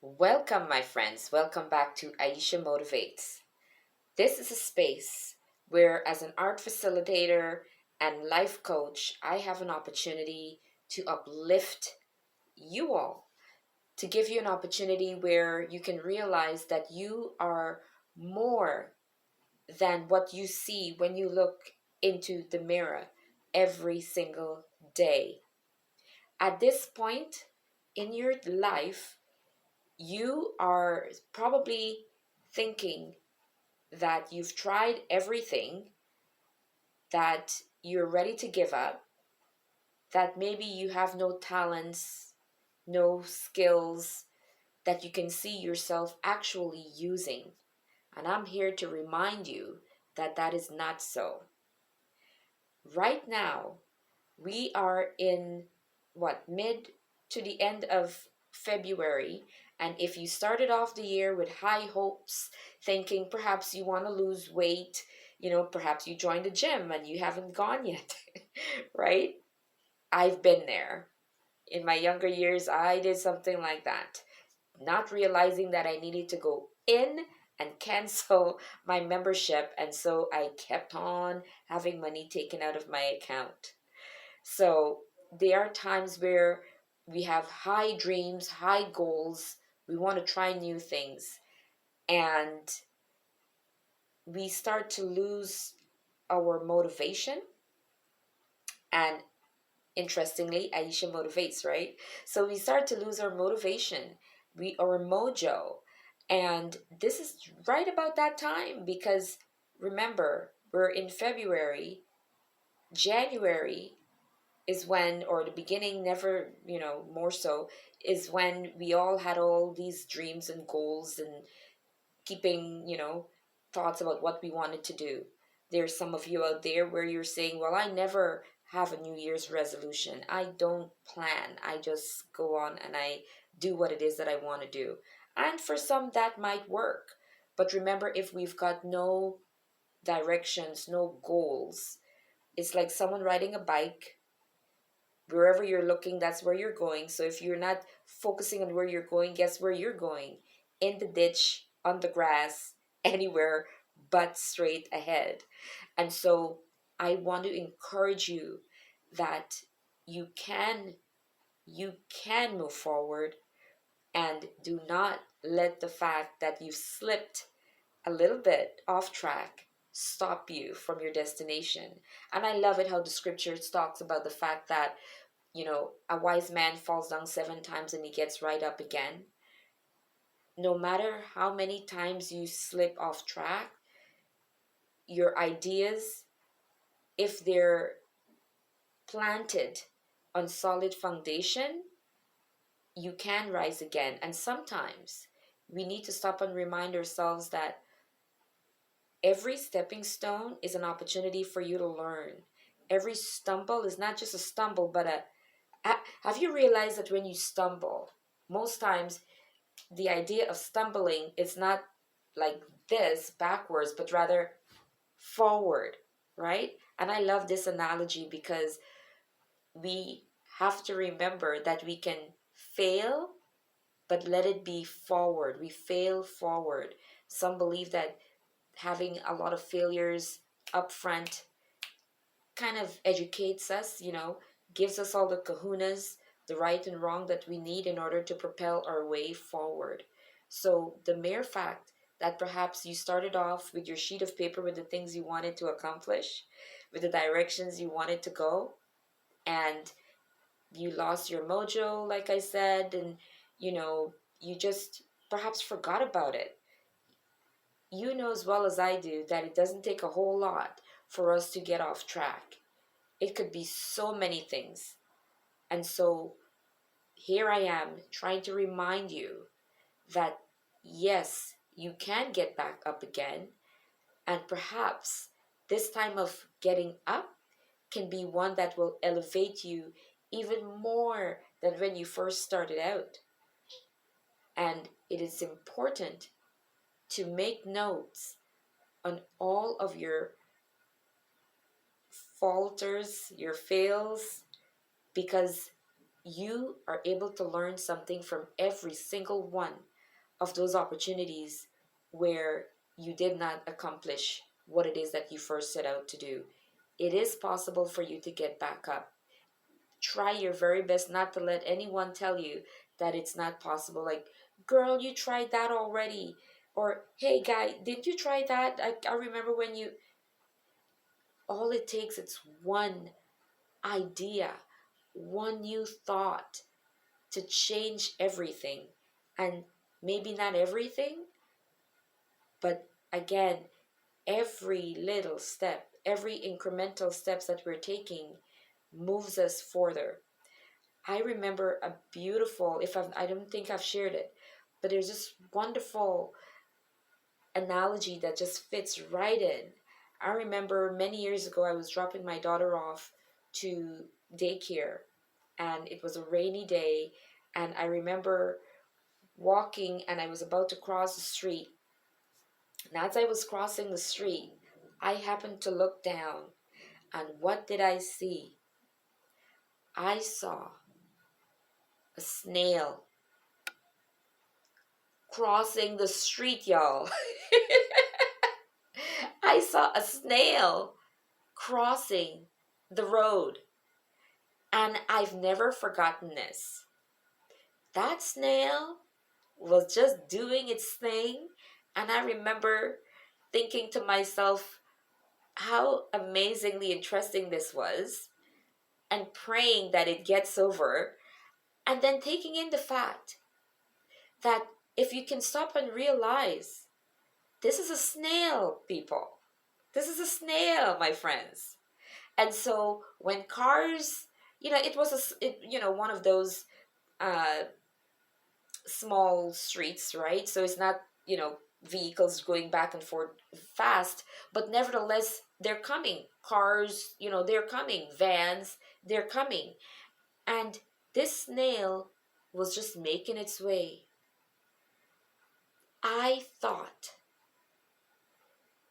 Welcome, my friends. Welcome back to Ayesha Motivates. This is a space where, as an art facilitator and life coach, I have an opportunity to uplift you all, to give you an opportunity where you can realize that you are more than what you see when you look into the mirror every single day. At this point in your life, you are probably thinking that you've tried everything, that you're ready to give up, that maybe you have no talents, no skills that you can see yourself actually using. And I'm here to remind you that that is not so. Right now, we are in mid to the end of February. And if you started off the year with high hopes, thinking perhaps you want to lose weight, perhaps you joined the gym and you haven't gone yet, right? I've been there. In my younger years, I did something like that, not realizing that I needed to go in and cancel my membership. And so I kept on having money taken out of my account. So there are times where we have high dreams, high goals, we want to try new things, and we start to lose our motivation. And interestingly, Aisha motivates, right? So we start to lose our motivation, our mojo. And this is right about that time because remember, we're in February, January is when, or the beginning, never, more so, is when we all had all these dreams and goals and keeping, thoughts about what we wanted to do. There's some of you out there where you're saying, well, I never have a New Year's resolution. I don't plan. I just go on and I do what it is that I want to do. And for some, that might work. But remember, if we've got no directions, no goals, it's like someone riding a bike. Wherever you're looking, that's where you're going. So if you're not focusing on where you're going, guess where you're going? In the ditch, on the grass, anywhere but straight ahead. And so I want to encourage you that you can you can move forward, and do not let the fact that you've slipped a little bit off track stop you from your destination. And I love it how the scriptures talks about the fact that a wise man falls down 7 times and he gets right up again. No matter how many times you slip off track, your ideas, if they're planted on solid foundation, you can rise again. And sometimes we need to stop and remind ourselves that every stepping stone is an opportunity for you to learn. Every stumble is not just a stumble, but have you realized that when you stumble, most times the idea of stumbling is not like this backwards, but rather forward, right? And I love this analogy because we have to remember that we can fail, but let it be forward. We fail forward. Some believe that having a lot of failures up front kind of educates us, gives us all the kahunas, the right and wrong that we need in order to propel our way forward. So the mere fact that perhaps you started off with your sheet of paper with the things you wanted to accomplish, with the directions you wanted to go, and you lost your mojo, like I said, and you just perhaps forgot about it. You know as well as I do that it doesn't take a whole lot for us to get off track. It could be so many things. And so here I am trying to remind you that yes, you can get back up again. And perhaps this time of getting up can be one that will elevate you even more than when you first started out. And it is important to make notes on all of your falters, your fails, because you are able to learn something from every single one. of those opportunities where you did not accomplish what it is that you first set out to do. It is possible for you to get back up. Try your very best not to let anyone tell you that it's not possible. Like, girl, you tried that already. Or, hey, guy, did you try that? I remember when you. All it takes is one idea, one new thought to change everything. And maybe not everything, but again, every little step, every incremental steps that we're taking moves us further. I remember a beautiful, if I don't think I've shared it, but there's this wonderful analogy that just fits right in. I remember many years ago, I was dropping my daughter off to daycare, and it was a rainy day. And I remember walking, and I was about to cross the street. And as I was crossing the street, I happened to look down, and what did I see? I saw a snail crossing the street, y'all. I saw a snail crossing the road, and I've never forgotten this. That snail was just doing its thing, and I remember thinking to myself how amazingly interesting this was, and praying that it gets over, and then taking in the fact that if you can stop and realize this is a snail, people. This is a snail, my friends. And so when cars, it was one of those uh, small streets, right? So it's not, vehicles going back and forth fast, but nevertheless, they're coming. Cars, they're coming. Vans, they're coming. And this snail was just making its way. I thought,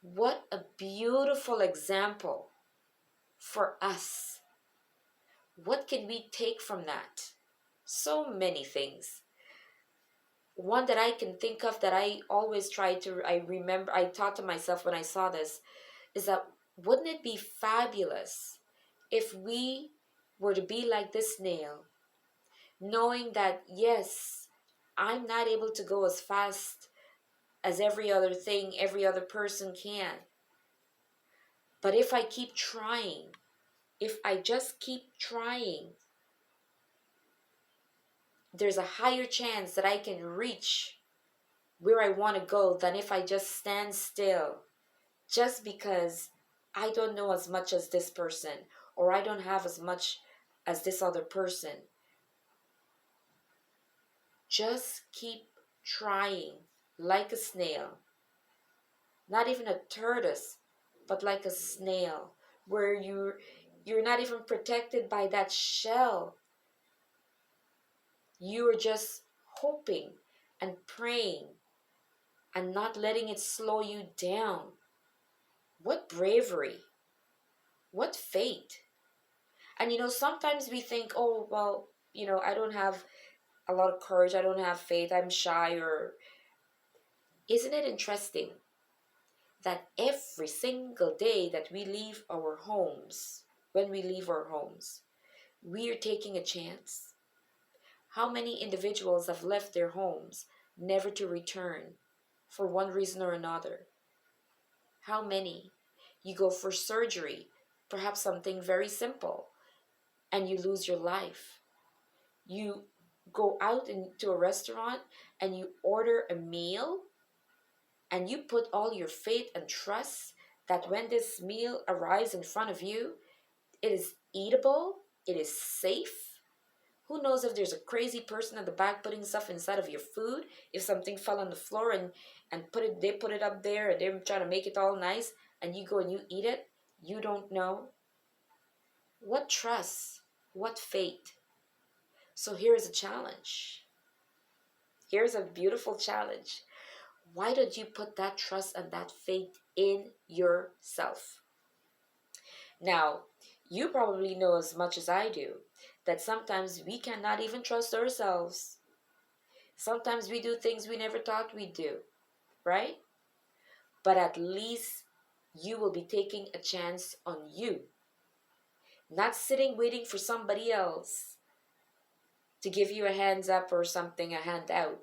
what a beautiful example for us. What can we take from that? So many things. One that I can think of that I always I thought to myself when I saw this, is that wouldn't it be fabulous if we were to be like this snail, knowing that, yes, I'm not able to go as fast as every other person can. But if I keep trying, if I just keep trying, there's a higher chance that I can reach where I want to go than if I just stand still just because I don't know as much as this person, or I don't have as much as this other person. Just keep trying like a snail, not even a tortoise, but like a snail, where you're not even protected by that shell. You are just hoping and praying and not letting it slow you down. What bravery! What fate! And sometimes we think, oh, well, I don't have a lot of courage, I don't have faith, I'm shy, or isn't it interesting that every single day that we leave our homes, when we leave our homes, we are taking a chance? How many individuals have left their homes never to return for one reason or another? How many? You go for surgery, perhaps something very simple, and you lose your life. You go out into a restaurant and you order a meal, and you put all your faith and trust that when this meal arrives in front of you, it is eatable, it is safe. Who knows if there's a crazy person at the back putting stuff inside of your food? If something fell on the floor and they put it up there and they're trying to make it all nice, and you go and you eat it, you don't know. What trust? What faith? So here's a challenge. Here's a beautiful challenge. Why don't you put that trust and that faith in yourself? Now, you probably know as much as I do that sometimes we cannot even trust ourselves. Sometimes we do things we never thought we'd do, right? But at least you will be taking a chance on you, not sitting waiting for somebody else to give you a hands up or something, a hand out,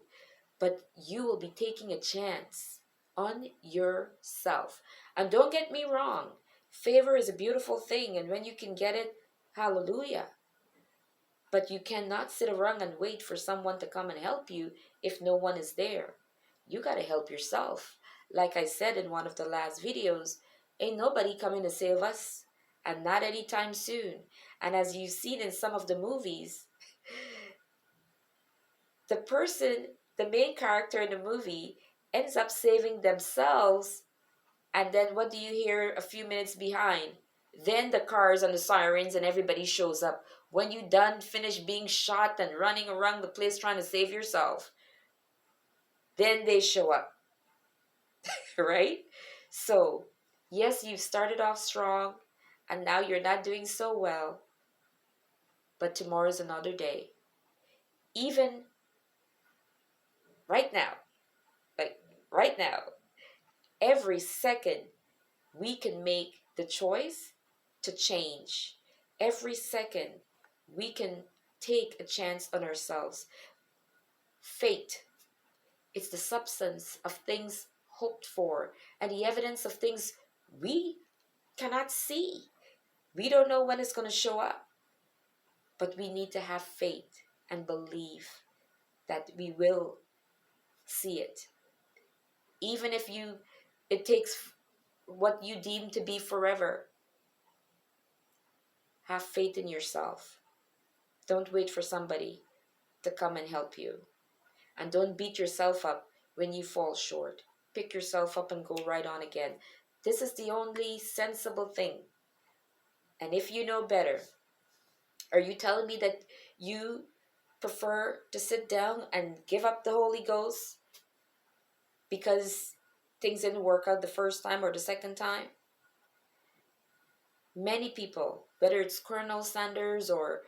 but you will be taking a chance on yourself. And don't get me wrong, favor is a beautiful thing, and when you can get it, hallelujah. But you cannot sit around and wait for someone to come and help you if no one is there. You got to help yourself. Like I said in one of the last videos, ain't nobody coming to save us, and not anytime soon. And as you've seen in some of the movies, the person, the main character in the movie, ends up saving themselves. And then what do you hear a few minutes behind? Then the cars and the sirens and everybody shows up. When you done finish being shot and running around the place trying to save yourself, then they show up, right? So, yes, you've started off strong and now you're not doing so well, but tomorrow's another day. Even right now, like right now, every second we can make the choice to change. Every second we can take a chance on ourselves. Fate, it's the substance of things hoped for and the evidence of things we cannot see. We don't know when it's going to show up, but we need to have faith and believe that we will see it. Even if it takes what you deem to be forever, have faith in yourself. Don't wait for somebody to come and help you. And don't beat yourself up when you fall short. Pick yourself up and go right on again. This is the only sensible thing. And if you know better, are you telling me that you prefer to sit down and give up the Holy Ghost because things didn't work out the first time or the second time? Many people, whether it's Colonel Sanders or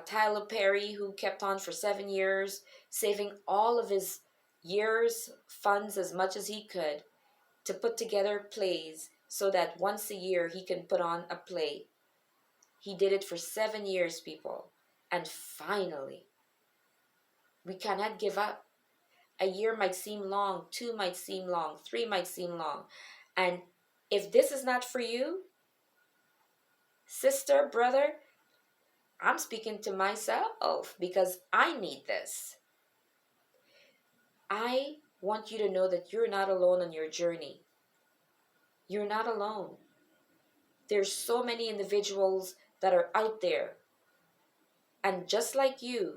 Tyler Perry, who kept on for 7 years, saving all of his years' funds as much as he could to put together plays so that once a year he can put on a play. He did it for 7 years, people. And finally, we cannot give up. A year might seem long, 2 might seem long, 3 might seem long. And if this is not for you, sister, brother, I'm speaking to myself because I need this. I want you to know that you're not alone on your journey. You're not alone. There's so many individuals that are out there. And just like you,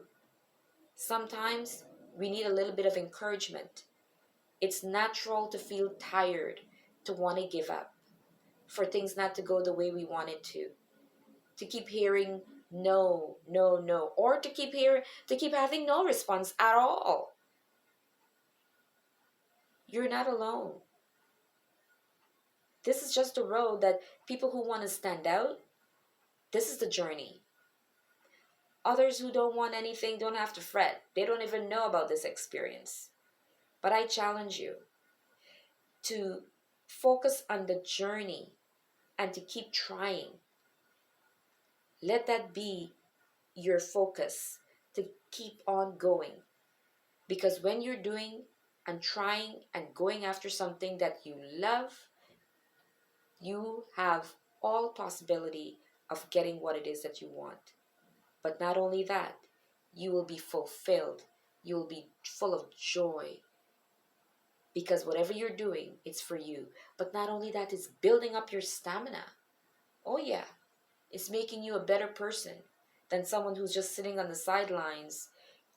sometimes we need a little bit of encouragement. It's natural to feel tired, to want to give up, for things not to go the way we want it to keep hearing no, no, no, or to keep having no response at all. You're not alone. This is just a road that people who want to stand out, this is the journey. Others who don't want anything don't have to fret. They don't even know about this experience. But I challenge you to focus on the journey and to keep trying. Let that be your focus, to keep on going. Because when you're doing and trying and going after something that you love, you have all possibility of getting what it is that you want. But not only that, you will be fulfilled. You will be full of joy. Because whatever you're doing, it's for you. But not only that, it's building up your stamina. Oh yeah, it's making you a better person than someone who's just sitting on the sidelines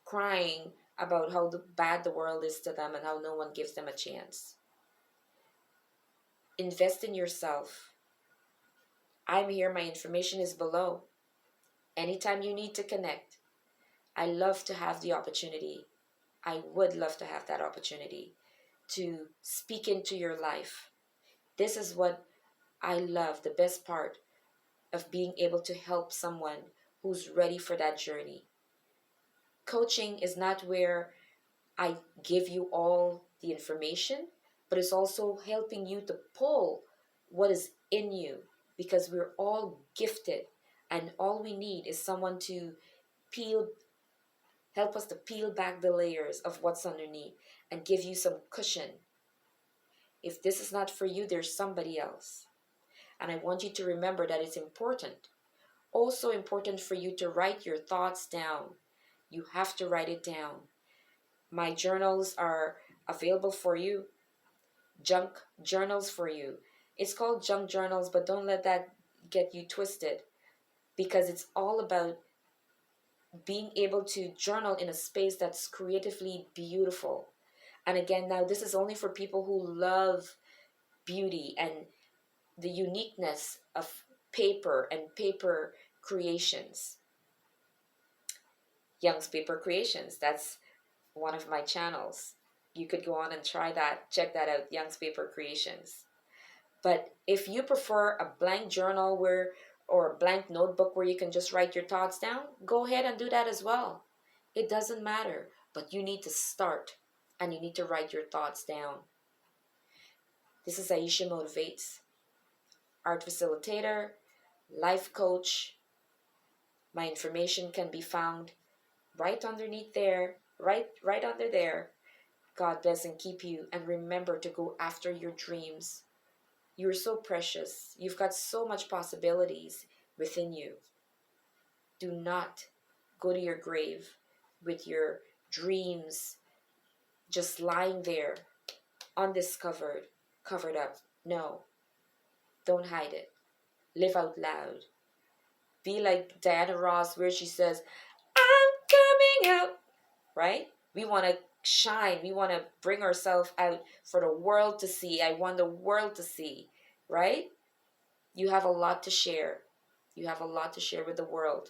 crying about how bad the world is to them and how no one gives them a chance. Invest in yourself. I'm here. My information is below. Anytime you need to connect, I love to have the opportunity. I would love to have that opportunity to speak into your life. This is what I love, the best part of being able to help someone who's ready for that journey. Coaching is not where I give you all the information, but it's also helping you to pull what is in you, because we're all gifted, and all we need is someone to peel help us to peel back the layers of what's underneath and give you some cushion. If this is not for you, there's somebody else. And I want you to remember that it's important. Also important for you to write your thoughts down. You have to write it down. My journals are available for you. Junk journals for you. It's called junk journals, but don't let that get you twisted, because it's all about being able to journal in a space that's creatively beautiful. And again, now this is only for people who love beauty and the uniqueness of paper and paper creations. Young's Paper Creations, that's one of my channels. You could go on and try that, check that out, Young's Paper Creations. But if you prefer a blank journal or a blank notebook where you can just write your thoughts down, go ahead and do that as well. It doesn't matter, but you need to start and you need to write your thoughts down. This is Ayesha Motivates, art facilitator, life coach. My information can be found right underneath there, right under there. God bless and keep you, and remember to go after your dreams. You're so precious. You've got so much possibilities within you. Do not go to your grave with your dreams just lying there, undiscovered, covered up. No, don't hide it. Live out loud. Be like Diana Ross, where she says, I'm coming out, right? We want to shine. We want to bring ourselves out for the world to see. I want the world to see, right? You have a lot to share. You have a lot to share with the world.